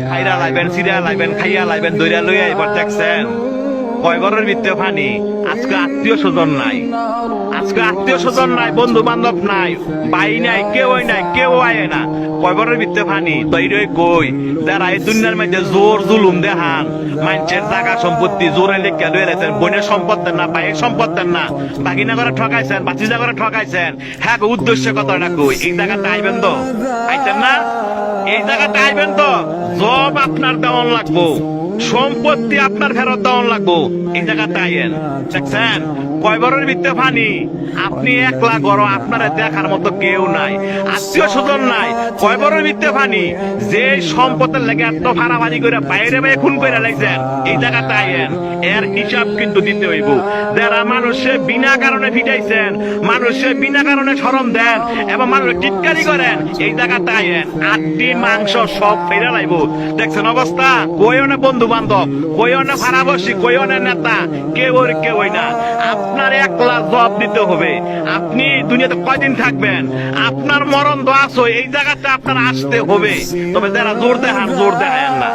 খাইরা লাইবেন, সিরা লাইবেন, খাইয়া লাইবেন, দইরা লইয়া এবার দেখছেন কয় ঘরের ভিতরে পানি। আজকে আত্মীয় স্বজন নাই, আজকে আত্মীয় স্বজন নাই, বন্ধু বান্ধব নাই, ভাই নাই, কেউই নাই, কেউ আয় না, কয় ঘরের ভিতরে পানি। তৈরি কই যারা এই দুনিয়ার মধ্যে জোর জুলুম দেখান, মানুষের জায়গা সম্পত্তি জোরে লেখা লয়ে রেখেছেন, বোনের সম্পদ দেন না, ভাইয়ের সম্পদ দেন না, বাগিনা করে ঠকাইছেন, বাচিজা করে ঠকাইছেন। হ্যাঁ উদ্দেশ্য কথাটা কই, এই জায়গাটা আইবেন তো, আইতেন না? এই জায়গাটা আইবেন তো, জব আপনার দেওয়ান লাগবো, সম্পত্তি আপনার ফেরত দেওয়ান লাগবো। এই জায়গাটা আইয়েন, দেখছেন কয় বড়ের ভিতরে পানি। আপনি একলা গড়, আপনার দেখার মতো কেউ নাই, আত্মীয় স্বজন নাই, কয় বড়ের ভিতরে পানি। যে সম্পদের লেগে এত ভাড়াভাড়ি করে বাইরে বাইরে খুন করে লাগছেন, এই জায়গাটা আইয়েন, এর হিসাব কিন্তু দিতে হইব। যারা মানুষে বিনা কারণে ফিটাইছেন, মানুষে বিনা কারণে শরম দেন এবং মানুষ টিটকারি করেন, এই জায়গাটা আইয়েন, আটটি মাংস সব ফেরে লাইব। দেখছেন অবস্থা, কইও না বন্ধু বান্ধব, কইও না ভাড়াবাসী, কইও না নেতা, কেউই না। আপনার একলা জবাব দিতে হবে। আপনি দুনিয়াতে কয়দিন থাকবেন, আপনার মরণ তো আসো, এই জায়গাটা আপনার আসতে হবে। তবে যারা জোর দেখান, জোর দেখায় না।